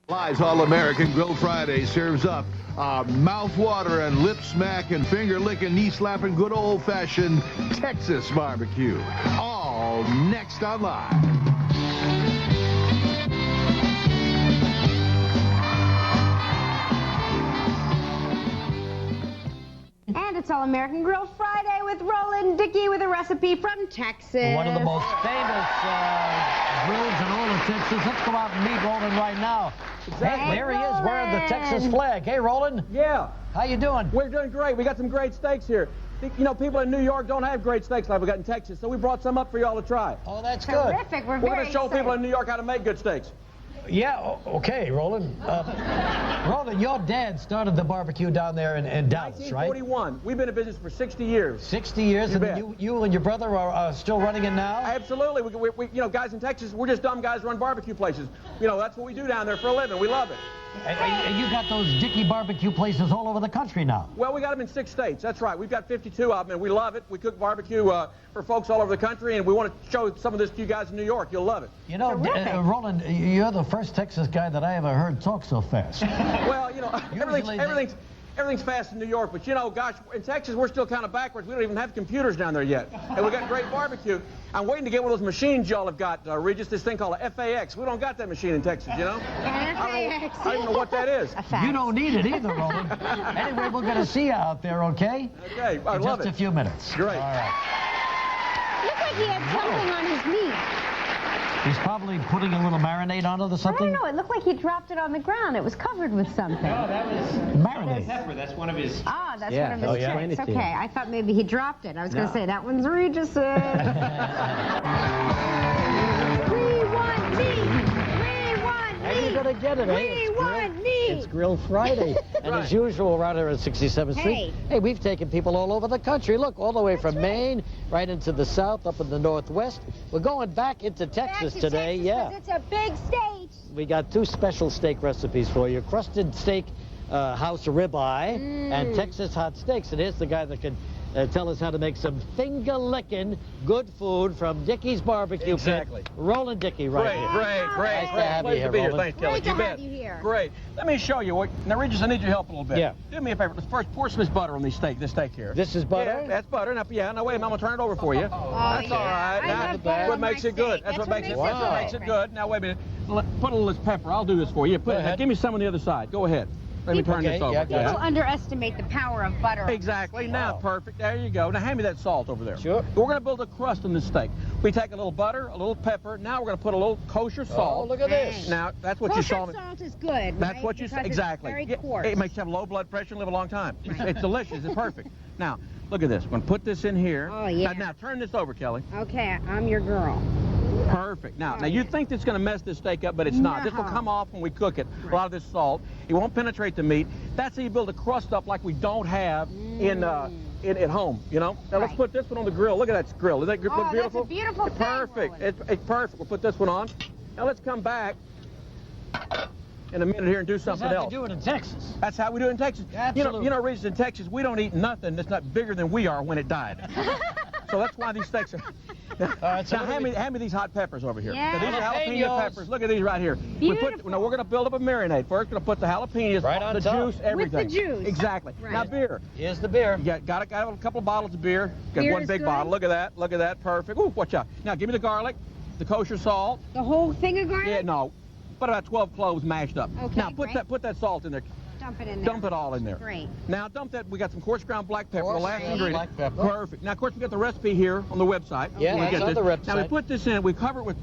Fly's All-American Grill Friday serves up mouth-watering and lip-smacking, finger-licking, knee-slapping, good old-fashioned Texas barbecue. All next on Live. And it's All-American Grill Friday with Roland Dickey with a recipe from Texas. One of the most famous grills in all of Texas. Let's go out and meet Roland right now. Exactly. Hey, there he is wearing the Texas flag. Hey, Roland. Yeah. How you doing? We're doing great. We got some great steaks here. You know, people in New York don't have great steaks like we got in Texas, so we brought some up for y'all to try. Oh, that's good. Terrific. We're We're very going to show excited. people in New York how to make good steaks. Yeah, okay, Roland. Roland, your dad started the barbecue down there in Dallas, right? 1941. We've been in business for 60 years. 60 years, You and bet. you and your brother are still running it now? Absolutely. We, you know, guys in Texas, we're just dumb guys who run barbecue places. You know, that's what we do down there for a living. We love it. And you got those Dickeys BBQ places all over the country now. Well, we got them in 6 states. That's right. We've got 52 of them, and we love it. We cook barbecue for folks all over the country, and we want to show some of this to you guys in New York. You'll love it. You know, Roland, you're the first Texas guy that I ever heard talk so fast. Well, you know, everything's fast in New York, but you know, gosh, in Texas, we're still kind of backwards. We don't even have computers down there yet. And we got great barbecue. I'm waiting to get one of those machines y'all have got, Regis, this thing called a FAX. We don't got that machine in Texas, you know? I don't even know what that is. You don't need it either, Roland. Anyway, we're going to see you out there, okay? Okay, I love it. Just a few minutes. Great. All right. Looked like he had something on his meat. He's probably putting a little marinade on it or I something? don't know. It looked like he dropped it on the ground. It was covered with something. No, that was Marinade. pepper. That's one of his. Ah, that's Yeah. one of Oh, his yeah. tricks. Explain it to Okay, you. I thought maybe he dropped it. I was going to say, that one's Regis's. We want meat. We want And meat. you're going to get it, eh? We want meat. It's Grill Friday. And as usual, right here at 67th Street. Hey, we've taken people all over the country. Look, all the way from Maine, right into the south, up in the northwest. We're going back into Texas Back to today. Texas, Yeah. 'cause it's a big state. We got 2 special steak recipes for you. Crusted steak house ribeye and Texas hot steaks. And here's the guy that can tell us how to make some finger-licking good food from Dickeys BBQ. Exactly. Pit. Roland Dickey right here. Great. Nice to have you here, Pleasure to be here. Roland. Thanks, Kelly. Great to You bet. have you here. Great. Let me show you. Now, Regis, I need your help a little bit. Yeah. Do me a favor. Let's first pour some of this butter on this steak here. This is butter? Yeah, that's butter. Now, now wait a minute. I'm going to turn it over for you. That's all right. I Now, love butter that's what on makes my it good. steak. That's what makes it Wow. makes it good. Now, wait a minute. Put a little of this pepper. I'll do this for you. Go ahead. Give me some on the other side. Go ahead. Let me turn Okay, this over. yeah, go ahead. People underestimate the power of butter. Exactly. Now, perfect. There you go. Now, hand me that salt over there. Sure. We're going to build a crust on this steak. We take a little butter, a little pepper. Now, we're going to put a little kosher salt. Oh, look at this. Now, that's what you saw me. Salt is good, That's right? what you Because said. Exactly. It's very Yeah, coarse. it makes you have low blood pressure and live a long time. It's delicious. It's perfect. Now, look at this. We're going to put this in here. Oh, yeah. Now, turn this over, Kelly. Okay, I'm your girl. Perfect. Now, you think this is going to mess this steak up, but it's not. This will No. come off when we cook it. A lot of this salt. It won't penetrate the meat. That's how you build a crust up like we don't have at home, you know? Now, let's Right. put this one on the grill. Look at that grill. Does that look Oh, beautiful? that's a beautiful thing, Perfect. Roland. It's perfect. We'll put this one on. Now, let's come back in a minute here and do something That's how else. you do it in Texas. That's how we do it in Texas. Absolutely. You know, Regis, in Texas, we don't eat nothing that's not bigger than we are when it died. So that's why these steaks are... right, so now, what do hand me these hot peppers over here. Yeah. Now, these are jalapeno Jalapenos. peppers. Look at these right here. Beautiful. Now, we're going to build up a marinade. First, we're going to put the jalapenos, Right on the top. juice, everything. juice. Exactly. Right. Now, beer. Here's the beer. You got a couple of bottles of beer. Got Beer one is big good. bottle. Look at that. Look at that. Perfect. Ooh, watch out. Now, give me the garlic, the kosher salt. The whole thing of garlic? Yeah, no. Put about 12 cloves mashed up. Okay, now, great. put that salt in there. Dump it in there. Dump it all in there. Great. Now dump that. We got some coarse ground black pepper, the Coarse last ground ingredient. black pepper. Perfect. Now, of course, we got the recipe here on the website. Yeah, We that's get on this. the website. Now we put this in. We cover it with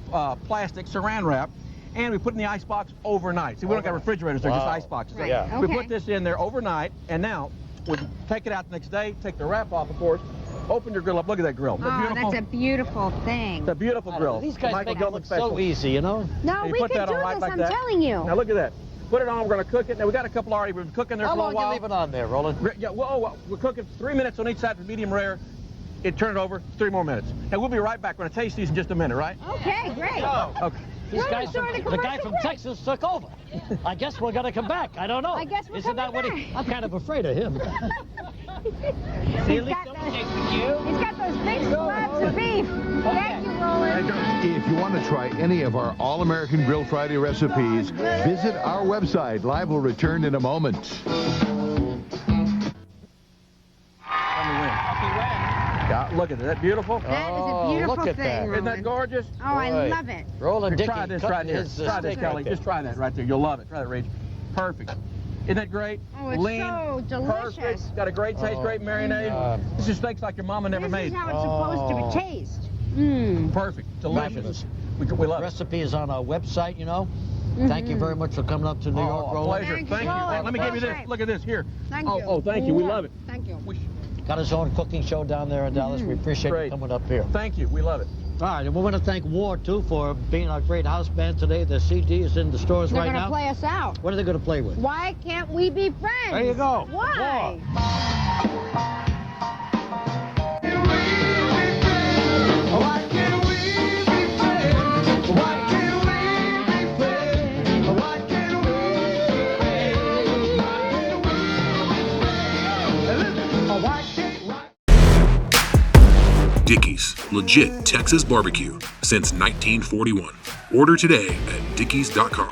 plastic Saran wrap, and we put it in the ice box overnight. See, we don't got refrigerators; they're just Wow. ice boxes. Right. Yeah. We Okay. put this in there overnight, and now we take it out the next day. Take the wrap off, of course. Open your grill up. Look at that grill. Isn't that Oh, beautiful? that's a beautiful thing. It's a beautiful grill. These guys Michael make it Gelman look special. so easy, you know? No, You we put can that do on right this, like I'm that. telling you. Now look at that. Put it on. We're going to cook it. Now we got a couple already. We've been cooking there How for a long while. you leave it on there, Roland? Yeah, well, we're cooking 3 minutes on each side for medium rare. Turn it over, 3 more minutes. And we'll be right back. We're going to taste these in just a minute, right? Okay, great. Okay. These Right, guys so from, the the guy commercial from break. Texas took over. I guess we're gonna come back. I don't know. I guess we're Isn't that what coming he? back. I'm kind of afraid of him. He's got those big slabs of beef. Thank you, Roland. If you want to try any of our All-American Grill Friday recipes, visit our website. Live will return in a moment. Yeah, look at it. Is that beautiful? That is a beautiful look at thing, that. Isn't that Roland. gorgeous? Oh, I Boy. love it. Roland Dickey. Try this right here. Try this, Kelly. Just try that right there. You'll love it. Try that, Reg. Perfect. Isn't that great? Oh, it's Lean, so delicious. perfect. Got a great taste, great marinade. This is steaks like your mama never This made. is how it's supposed to taste. Mmm. Perfect. Delicious. Fabulous. We love it. Recipe is on our website, you know. Thank you very much for coming up to New York, Oh, a Roland. pleasure. Thank you, Thank you. Roland. Let me give you this. Great. Look at this here. Thank you. Oh, thank you. We love it. Thank you. Got his own cooking show down there in Dallas. We appreciate Great. you coming up here. Thank you. We love it. All right, and we want to thank War, too, for being our great house band today. The CD is in the stores They're right going to now. play us out. What are they going to play with? Why can't we be friends? There you go. Why? Dickeys, legit Texas barbecue since 1941. Order today at dickeys.com.